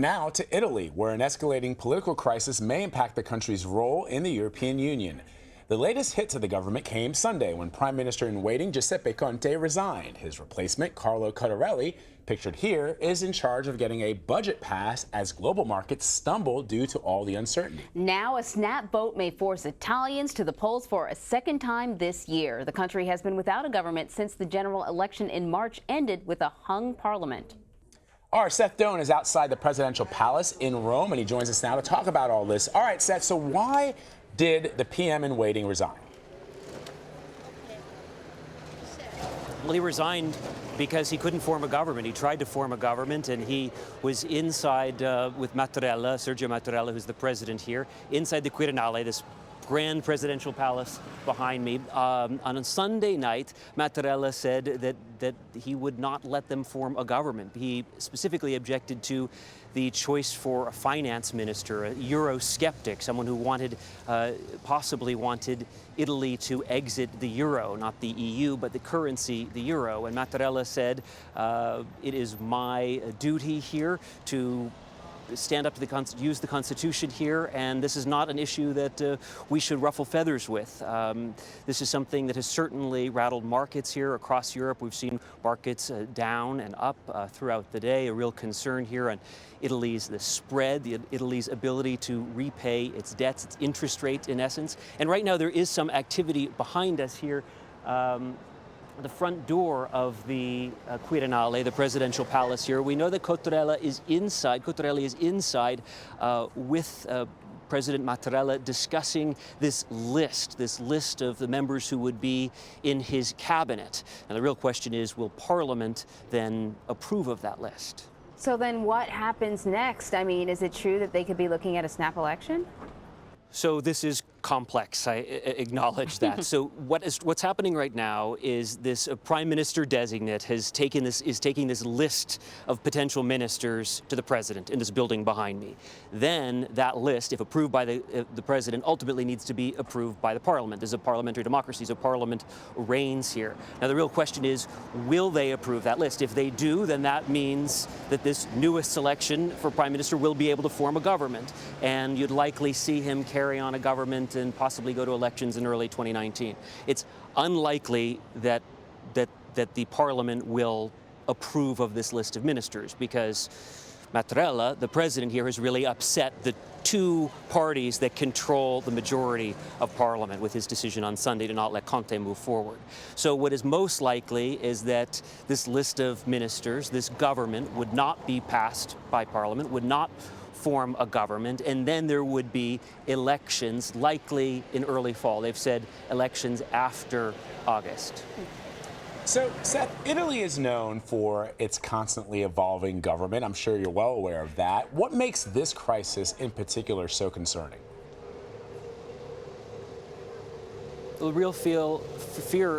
now to Italy, where an escalating political crisis may impact the country's role in the European Union. The latest hit to the government came Sunday when Prime Minister in waiting Giuseppe Conte resigned. His replacement, Carlo Cottarelli, pictured here, is in charge of getting a budget passed as global markets stumble due to all the uncertainty. Now a snap vote may force Italians to the polls for a second time this year. The country has been without a government since the general election in March ended with a hung parliament. Our Seth Doane is outside the presidential palace in Rome, and he joins us now to talk about all this. All right, Seth, so why did the PM in waiting resign? Well, he resigned because he couldn't form a government. He tried to form a government, and he was inside with Mattarella, Sergio Mattarella, who's the president here, inside the Quirinale, this grand presidential palace behind me. On a Sunday night, Mattarella said that he would not let them form a government. He specifically objected to the choice for a finance minister, a Eurosceptic, someone who possibly wanted Italy to exit the euro, not the EU, but the currency, the euro. And Mattarella said, it is my duty here to stand up to use the Constitution here, and this is not an issue that we should ruffle feathers with. This is something that has certainly rattled markets here across Europe. We've seen markets down and up throughout the day. A real concern here on Italy's spread, Italy's ability to repay its debts, its interest rate in essence. And right now there is some activity behind us here. The front door of the Quirinale, the presidential palace here. We know that Cottarelli is inside with President Mattarella discussing this list of the members who would be in his cabinet. And the real question is, will Parliament then approve of that list? So then what happens next? I mean, is it true that they could be looking at a snap election? So this is complex, I acknowledge that. So what's happening right now is this Prime Minister designate is taking this list of potential ministers to the President in this building behind me. Then that list, if approved by the President, ultimately needs to be approved by the Parliament. This is a parliamentary democracy, so Parliament reigns here. Now the real question is, will they approve that list? If they do, then that means that this newest selection for Prime Minister will be able to form a government, and you'd likely see him carry on a government and possibly go to elections in early 2019. It's unlikely that the Parliament will approve of this list of ministers because Mattarella, the president here, has really upset the two parties that control the majority of Parliament with his decision on Sunday to not let Conte move forward. So what is most likely is that this list of ministers, this government, would not be passed by Parliament, would not form a government, and then there would be elections, likely in early fall. They've said elections after August. So, Seth, Italy is known for its constantly evolving government. I'm sure you're well aware of that. What makes this crisis in particular so concerning? The real fear,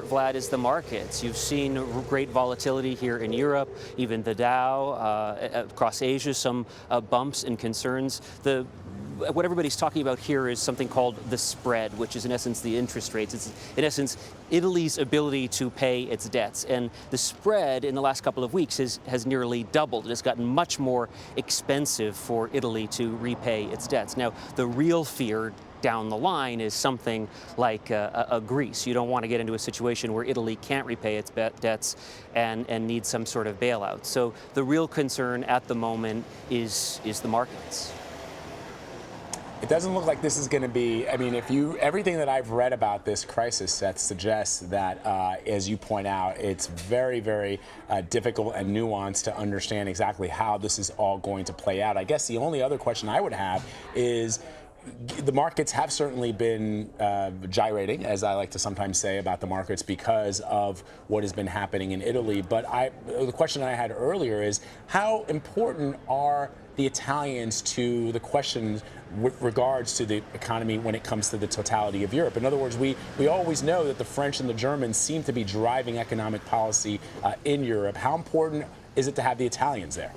Vlad, is the markets. You've seen great volatility here in Europe, even the Dow, across Asia, some bumps and concerns. What everybody's talking about here is something called the spread, which is in essence the interest rates. It's in essence Italy's ability to pay its debts. And the spread in the last couple of weeks has nearly doubled. It has gotten much more expensive for Italy to repay its debts. Now, the real fear down the line is something like a Greece. You don't want to get into a situation where Italy can't repay its debts and needs some sort of bailout. So the real concern at the moment is the markets. It doesn't look like this is going to be, I mean, everything that I've read about this crisis, Seth, suggests that, as you point out, it's very, very difficult and nuanced to understand exactly how this is all going to play out. I guess the only other question I would have is, the markets have certainly been gyrating, as I like to sometimes say about the markets, because of what has been happening in Italy. But the question I had earlier is, how important are the Italians to the questions with regards to the economy when it comes to the totality of Europe? In other words, we always know that the French and the Germans seem to be driving economic policy in Europe. How important is it to have the Italians there?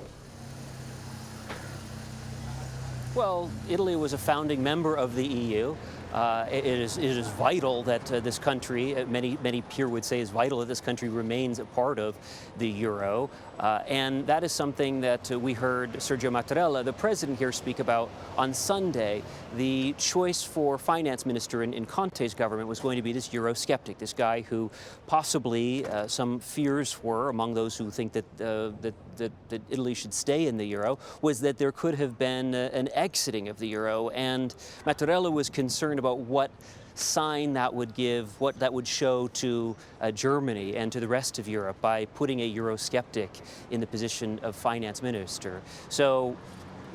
Well, Italy was a founding member of the EU. It is vital that this country, many here would say is vital that this country remains a part of the euro. And that is something that we heard Sergio Mattarella, the president here, speak about on Sunday. The choice for finance minister in Conte's government was going to be this Eurosceptic, this guy who possibly some fears were among those who think that, that Italy should stay in the euro, was that there could have been an exiting of the euro. And Mattarella was concerned about what sign that would give, what that would show to Germany and to the rest of Europe by putting a Eurosceptic in the position of finance minister. So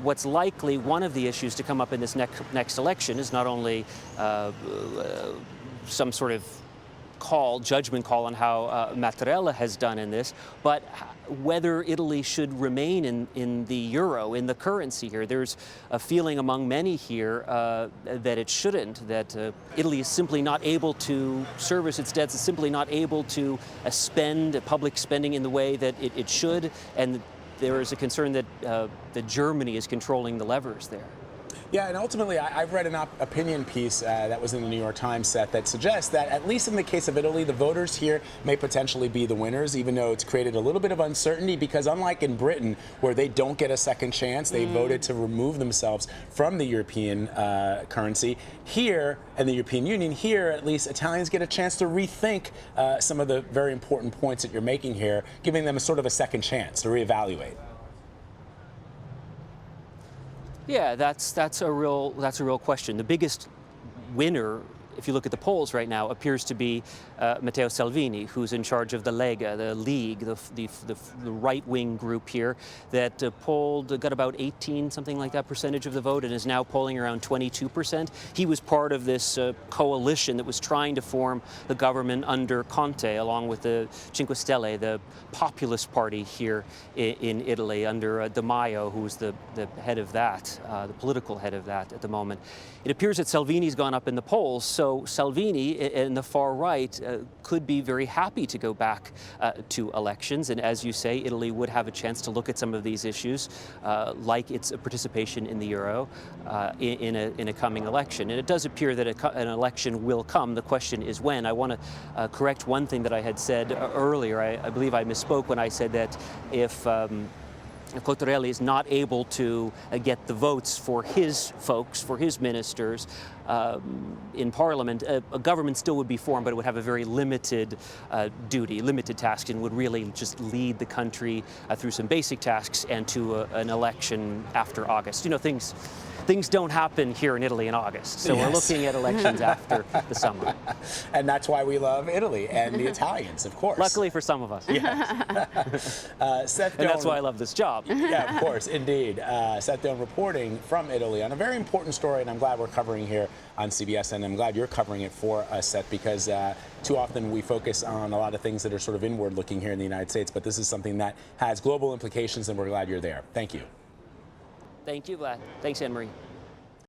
what's likely one of the issues to come up in this next election is not only some sort of judgment call on how Mattarella has done in this, but whether Italy should remain in the euro, in the currency here. There's a feeling among many here that it shouldn't, that Italy is simply not able to service its debts, is simply not able to spend public spending in the way that it should, and there is a concern that Germany is controlling the levers there. Yeah, and ultimately, I've read an opinion piece that was in the New York Times, Seth, that suggests that at least in the case of Italy, the voters here may potentially be the winners, even though it's created a little bit of uncertainty, because unlike in Britain, where they don't get a second chance, they voted to remove themselves from the European currency. Here, in the European Union, here at least, Italians get a chance to rethink some of the very important points that you're making here, giving them a sort of a second chance to reevaluate. Yeah, that's a real question. The biggest winner, if you look at the polls right now, appears to be Matteo Salvini, who's in charge of the Lega, the League, the right-wing group here, that got about 18, something like that, percentage of the vote, and is now polling around 22%. He was part of this coalition that was trying to form the government under Conte, along with the Cinque Stelle, the populist party here in Italy, under Di Maio, who's the head of that, the political head of that at the moment. It appears that Salvini's gone up in the polls, so Salvini in the far right could be very happy to go back to elections. And as you say, Italy would have a chance to look at some of these issues, like its participation in the euro in a coming election. And it does appear that an election will come. The question is when. I want to correct one thing that I had said earlier. I believe I misspoke when I said that if Cottarelli is not able to get the votes for his folks, for his ministers in Parliament, a government still would be formed, but it would have a very limited duty, limited task, and would really just lead the country through some basic tasks and to an election after August. You know, things don't happen here in Italy in August, so we're looking at elections after the summer. And that's why we love Italy and the Italians, of course. Luckily for some of us. Yes. Seth Doane, and that's why I love this job. Yeah, of course, indeed. Seth Doane reporting from Italy on a very important story, and I'm glad we're covering here on CBSN. I'm glad you're covering it for us, Seth, because too often we focus on a lot of things that are sort of inward looking here in the United States, but this is something that has global implications, and we're glad you're there. Thank you. Thank you, Vlad. Thanks, Anne-Marie.